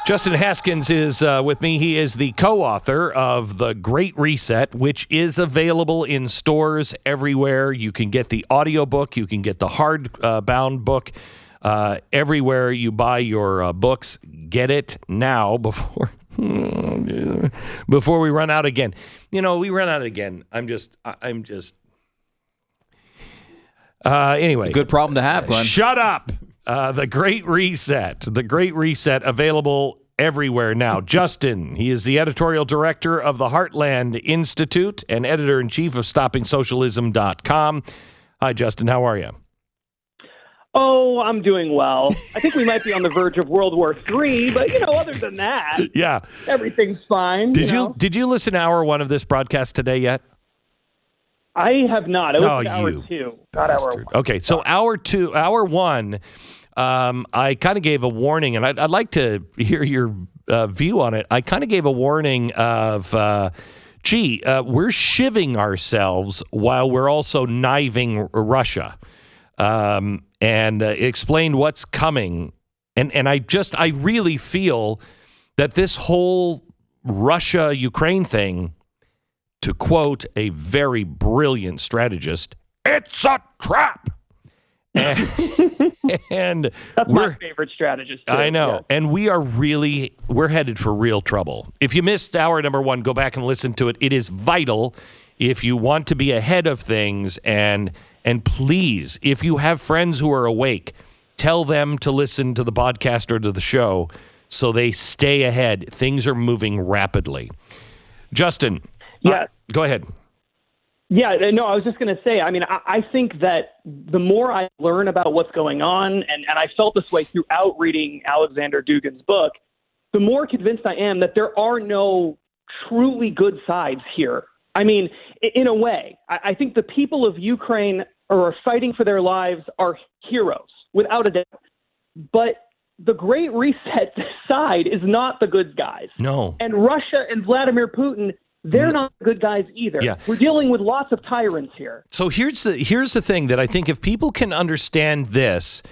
Justin Haskins is with me. He is the co-author of The Great Reset, which is available in stores everywhere. You can get the audiobook. You can get the hardbound book everywhere you buy your books. Get it now before we run out again. You know, we run out again. Anyway. Good problem to have, Glenn. Shut up. The Great Reset. The Great Reset, available everywhere now. Justin, he is the editorial director of the Heartland Institute and editor-in-chief of StoppingSocialism.com. Hi, Justin. How are you? Oh, I'm doing well. I think we might be on the verge of World War III, but, other than that, yeah, everything's fine. Did you listen to hour one of this broadcast today yet? I have not. It was hour two, not hour one. Okay, so hour one, I kind of gave a warning, and I'd like to hear your view on it. I kind of gave a warning of, we're shivving ourselves while we're also kniving Russia, and explained what's coming. And I really feel that this whole Russia-Ukraine thing, to quote a very brilliant strategist, it's a trap. And that's my favorite strategist, too. I know. Yeah. And we're headed for real trouble. If you missed hour number one, go back and listen to it. It is vital if you want to be ahead of things. And please, if you have friends who are awake, tell them to listen to the podcast or to the show so they stay ahead. Things are moving rapidly. Justin. Yeah. Go ahead. Yeah, no, I was just going to say, I think that the more I learn about what's going on, and I felt this way throughout reading Alexander Dugan's book, the more convinced I am that there are no truly good sides here. In a way, I think the people of Ukraine are fighting for their lives are heroes, without a doubt. But the Great Reset side is not the good guys. No. And Russia and Vladimir Putin, they're not good guys either. Yeah. We're dealing with lots of tyrants here. So here's the thing that I think if people can understand this,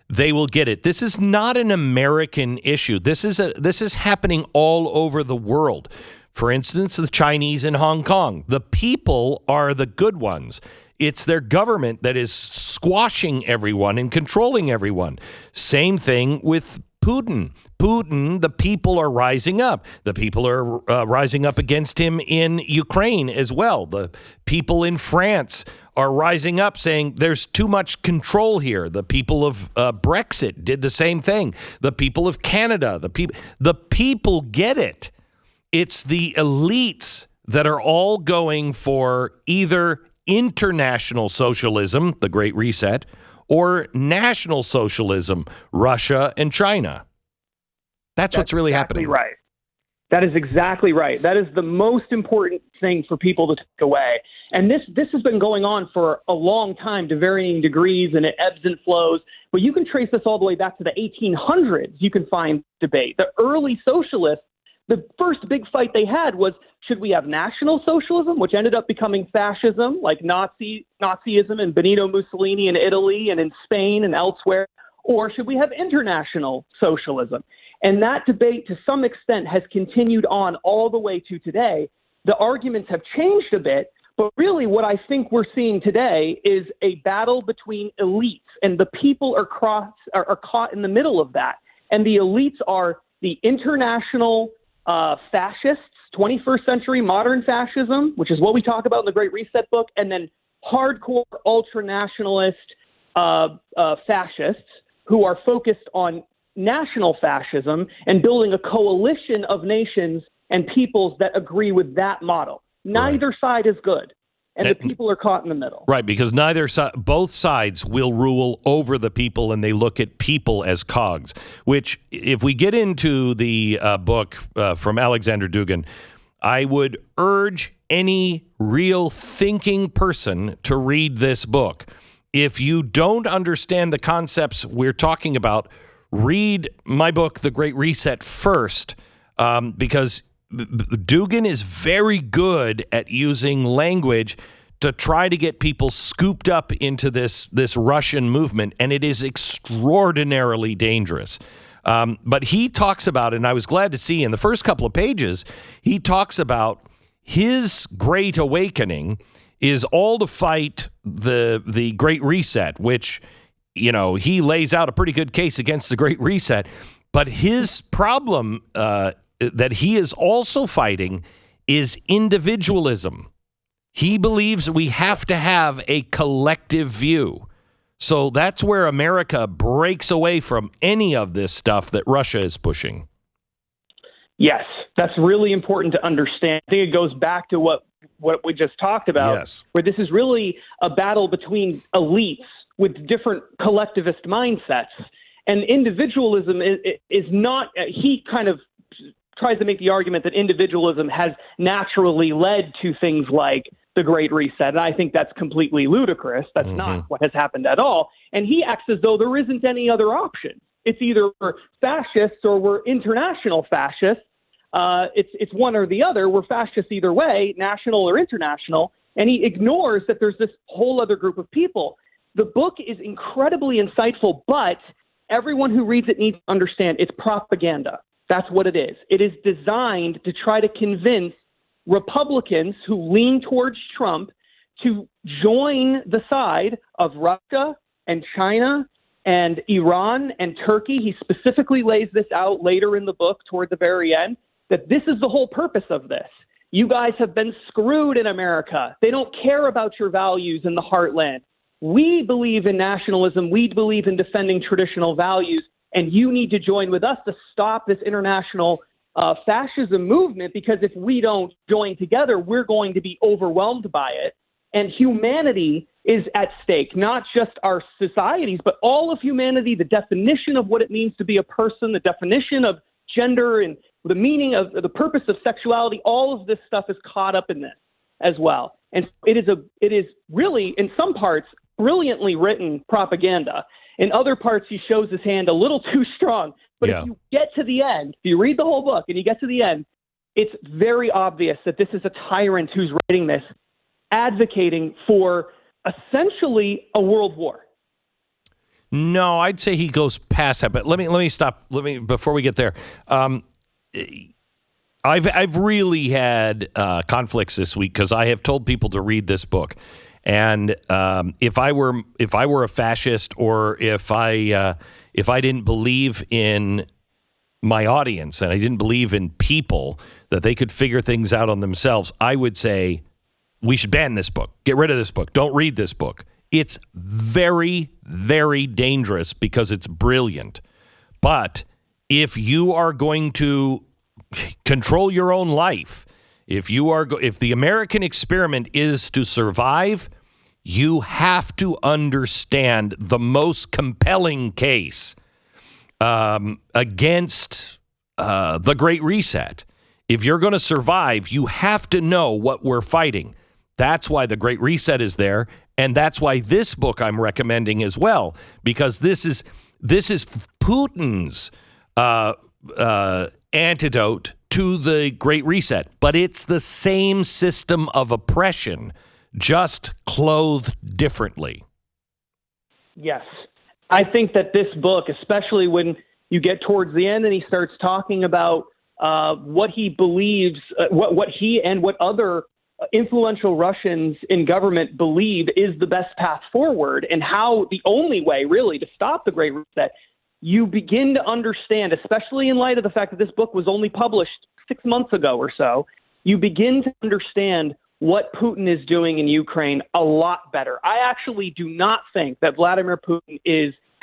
they will get it. This is not an American issue. This is happening all over the world. For instance, the Chinese in Hong Kong. The people are the good ones. It's their government that is squashing everyone and controlling everyone. Same thing with Putin. The people are rising up. The people are rising up against him in Ukraine as well. The people in France are rising up saying there's too much control here. The people of Brexit did the same thing. The people of Canada, the people get it. It's the elites that are all going for either international socialism, the Great Reset, or national socialism, Russia and China. That's what's really happening. Right. That is exactly right. That is the most important thing for people to take away. And this has been going on for a long time to varying degrees, and it ebbs and flows. But you can trace this all the way back to the 1800s. You can find debate. The early socialists, the first big fight they had was, should we have national socialism, which ended up becoming fascism, like Nazism and Benito Mussolini in Italy and in Spain and elsewhere, or should we have international socialism? And that debate, to some extent, has continued on all the way to today. The arguments have changed a bit, but really what I think we're seeing today is a battle between elites, and the people are caught in the middle of that. And the elites are the international fascists, 21st century modern fascism, which is what we talk about in the Great Reset book, and then hardcore ultranationalist fascists who are focused on national fascism and building a coalition of nations and peoples that agree with that model. Neither side is good, and the people are caught in the middle. Right, because both sides will rule over the people, and they look at people as cogs, which if we get into the book from Alexander Dugan, I would urge any real thinking person to read this book. If you don't understand the concepts we're talking about, read my book, The Great Reset, first, because Dugan is very good at using language to try to get people scooped up into this Russian movement, and it is extraordinarily dangerous. But he talks about, and I was glad to see in the first couple of pages, he talks about his great awakening is all to fight the Great Reset, which, he lays out a pretty good case against the Great Reset. But his problem that he is also fighting is individualism. He believes we have to have a collective view. So that's where America breaks away from any of this stuff that Russia is pushing. Yes, that's really important to understand. I think it goes back to what we just talked about, yes, where this is really a battle between elites with different collectivist mindsets. And individualism is not, he kind of tries to make the argument that individualism has naturally led to things like the Great Reset. And I think that's completely ludicrous. That's not what has happened at all. And he acts as though there isn't any other option. It's either we're fascists or we're international fascists. It's one or the other. We're fascists either way, national or international. And he ignores that there's this whole other group of people. The book is incredibly insightful, but everyone who reads it needs to understand it's propaganda. That's what it is. It is designed to try to convince Republicans who lean towards Trump to join the side of Russia and China and Iran and Turkey. He specifically lays this out later in the book toward the very end, that this is the whole purpose of this. You guys have been screwed in America. They don't care about your values in the heartland. We believe in nationalism. We believe in defending traditional values. And you need to join with us to stop this international fascism movement, because if we don't join together, we're going to be overwhelmed by it. And humanity is at stake, not just our societies, but all of humanity, the definition of what it means to be a person, the definition of gender and the meaning of the purpose of sexuality. All of this stuff is caught up in this as well. And it is really, in some parts, brilliantly written propaganda. In other parts, he shows his hand a little too strong. But if you get to the end, if you read the whole book and you get to the end, it's very obvious that this is a tyrant who's writing this, advocating for essentially a world war. No, I'd say he goes past that. But let me stop. Before we get there. I've really had conflicts this week because I have told people to read this book. And if I were a fascist, or if I didn't believe in my audience and I didn't believe in people that they could figure things out on themselves, I would say we should ban this book. Get rid of this book. Don't read this book. It's very, very dangerous because it's brilliant. But if you are going to control your own life, if the American experiment is to survive, you have to understand the most compelling case against the Great Reset. If you're going to survive, you have to know what we're fighting. That's why the Great Reset is there, and that's why this book I'm recommending as well, because this is Putin's antidote to the Great Reset, but it's the same system of oppression, just clothed differently. Yes. I think that this book, especially when you get towards the end and he starts talking about what he believes, what he and what other influential Russians in government believe is the best path forward, and how the only way really to stop the Great Reset, you begin to understand, especially in light of the fact that this book was only published 6 months ago or so, you begin to understand what Putin is doing in Ukraine a lot better. I actually do not think that Vladimir Putin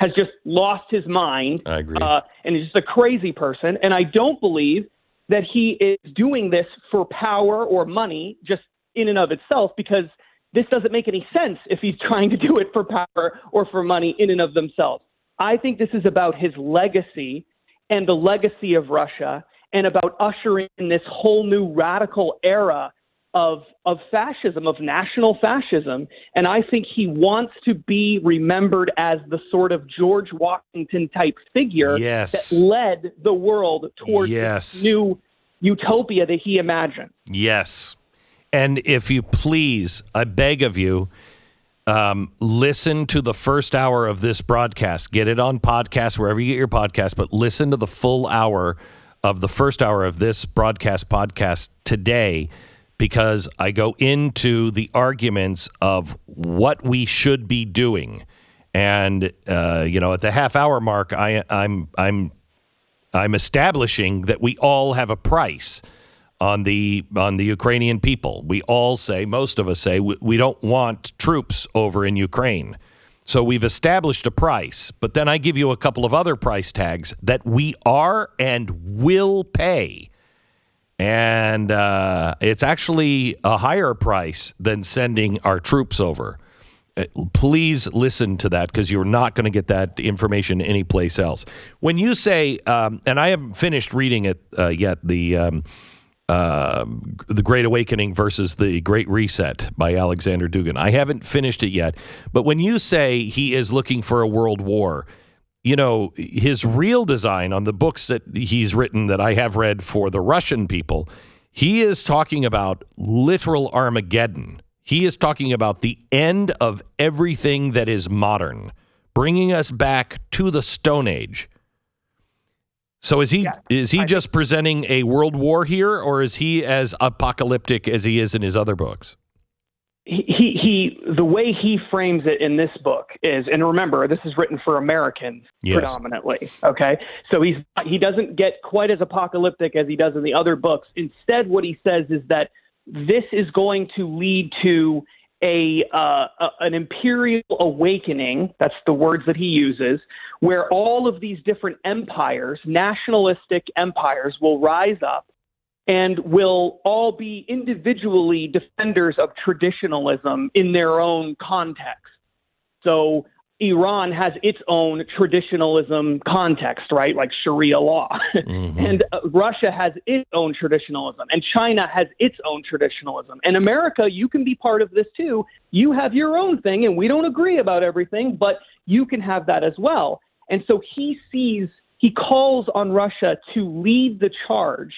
has just lost his mind. I agree. And is just a crazy person. And I don't believe that he is doing this for power or money just in and of itself, because this doesn't make any sense if he's trying to do it for power or for money in and of themselves. I think this is about his legacy and the legacy of Russia, and about ushering in this whole new radical era of fascism, of national fascism. And I think he wants to be remembered as the sort of George Washington type figure that led the world towards this new utopia that he imagined. Yes. And if you please, I beg of you, Listen to the first hour of this broadcast. Get it on podcast, wherever you get your podcast, but listen to the full hour of the first hour of this podcast today, because I go into the arguments of what we should be doing. And, at the half hour mark, I'm establishing that we all have a price on the Ukrainian people. We all say, most of us say, we don't want troops over in Ukraine. So we've established a price, but then I give you a couple of other price tags that we are and will pay. And it's actually a higher price than sending our troops over. Please listen to that, because you're not going to get that information anyplace else. When you say, and I haven't finished reading it yet, the Great Awakening versus the Great Reset by Alexander Dugan. I haven't finished it yet. But when you say he is looking for a world war, his real design on the books that he's written that I have read for the Russian people, he is talking about literal Armageddon. He is talking about the end of everything that is modern, bringing us back to the Stone Age. So is he just presenting a world war here, or is he as apocalyptic as he is in his other books? He the way he frames it in this book is, and remember, this is written for Americans predominantly. Okay, so he doesn't get quite as apocalyptic as he does in the other books. Instead, what he says is that this is going to lead to an imperial awakening. That's the words that he uses, where all of these different empires, nationalistic empires, will rise up and will all be individually defenders of traditionalism in their own context. So Iran has its own traditionalism context, right? Like Sharia law. Mm-hmm. And Russia has its own traditionalism, and China has its own traditionalism. And America, you can be part of this too. You have your own thing, and we don't agree about everything, but you can have that as well. And so he calls on Russia to lead the charge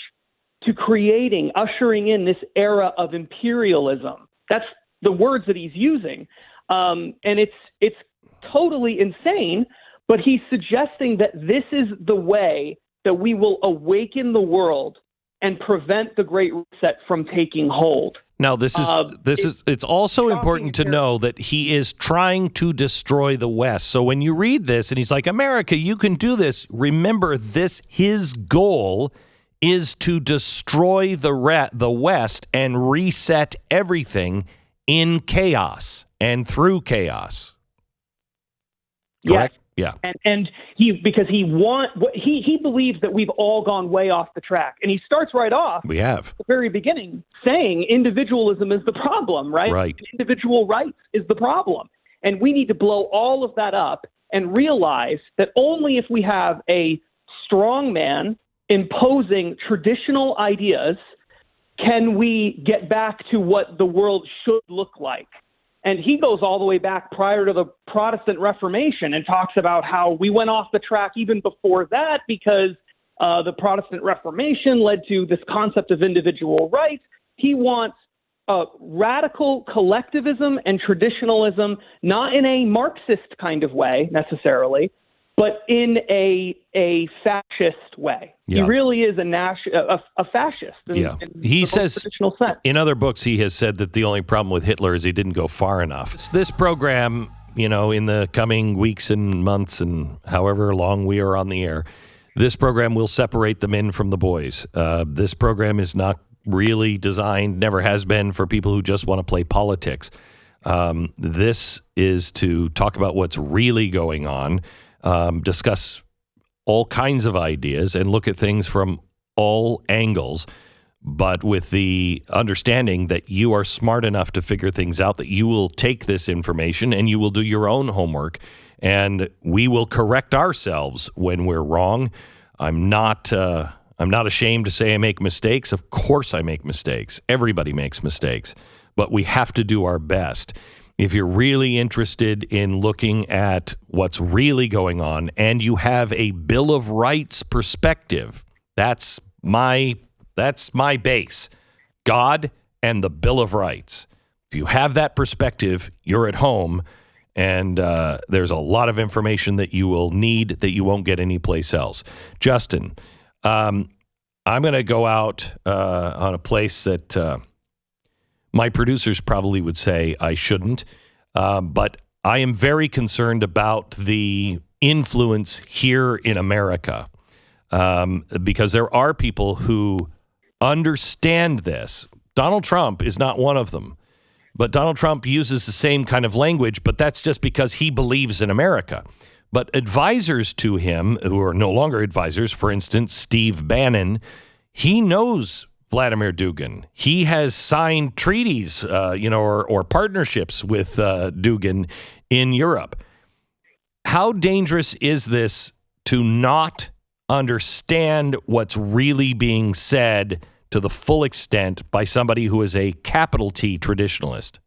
to ushering in this era of imperialism. That's the words that he's using. And it's totally insane, but he's suggesting that this is the way that we will awaken the world and prevent the Great Reset from taking hold. Now, it's also important to know that he is trying to destroy the West. So when you read this and he's like, America, you can do this, remember this, his goal is to destroy the West and reset everything in chaos and through chaos. Correct? Yes. Yeah. And he believes that we've all gone way off the track. And he starts right off at the very beginning saying individualism is the problem, right? Right. Individual rights is the problem. And we need to blow all of that up and realize that only if we have a strong man imposing traditional ideas can we get back to what the world should look like. And he goes all the way back prior to the Protestant Reformation and talks about how we went off the track even before that because the Protestant Reformation led to this concept of individual rights. He wants radical collectivism and traditionalism, not in a Marxist kind of way necessarily, but in a fascist way. Yeah. He really is a fascist. He says, in other books, he has said that the only problem with Hitler is he didn't go far enough. This program, in the coming weeks and months and however long we are on the air, this program will separate the men from the boys. This program is not really designed, never has been, for people who just want to play politics. This is to talk about what's really going on, discuss all kinds of ideas and look at things from all angles, but with the understanding that you are smart enough to figure things out, that you will take this information and you will do your own homework, and we will correct ourselves when we're wrong. I'm not ashamed to say I make mistakes. Of course I make mistakes. Everybody makes mistakes, but we have to do our best. If you're really interested in looking at what's really going on and you have a Bill of Rights perspective, that's my base. God and the Bill of Rights. If If you have that perspective, you're at home, and there's a lot of information that you will need that you won't get anyplace else. Justin, I'm going to go out on a place that my producers probably would say I shouldn't, but I am very concerned about the influence here in America, because there are people who understand this. Donald Trump is not one of them. But Donald Trump uses the same kind of language, but that's just because he believes in America. But advisors to him, who are no longer advisors, for instance, Steve Bannon, he knows Vladimir Dugan. He has signed treaties, or partnerships with Dugan in Europe. How dangerous is this to not understand what's really being said to the full extent by somebody who is a capital T traditionalist?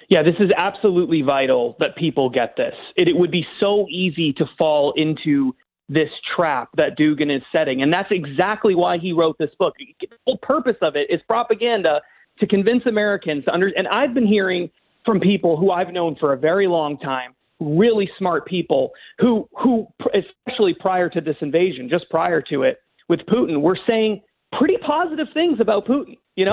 Yeah, this is absolutely vital that people get this. It would be so easy to fall into this trap that Dugan is setting. And that's exactly why he wrote this book. The whole purpose of it is propaganda to convince Americans to and I've been hearing from people who I've known for a very long time, really smart people who especially prior to this invasion, just prior to it with Putin, were saying pretty positive things about Putin. He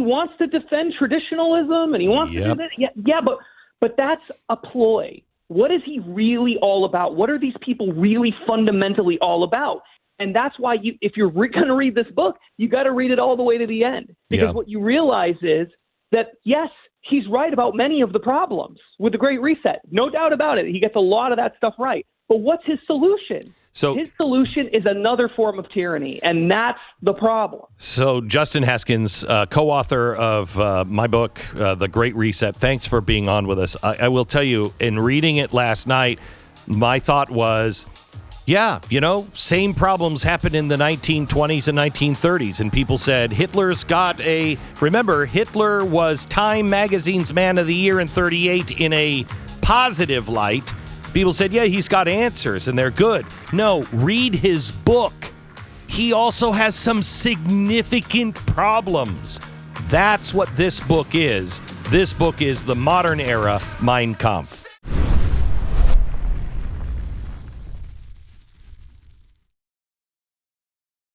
wants to defend traditionalism and he wants to do that. Yeah, but that's a ploy. What is he really all about? What are these people really fundamentally all about? And that's why if you're going to read this book, you got to read it all the way to the end. Because what you realize is that, yes, he's right about many of the problems with the Great Reset. No doubt about it. He gets a lot of that stuff right. But what's his solution? So his solution is another form of tyranny, and that's the problem. So Justin Haskins, co-author of my book, The Great Reset, thanks for being on with us. I will tell you, in reading it last night, my thought was, same problems happened in the 1920s and 1930s, and people said, remember, Hitler was Time Magazine's Man of the Year in 1938 in a positive light. People said, he's got answers and they're good. No, read his book. He also has some significant problems. That's what this book is. This book is The Modern Era Mein Kampf.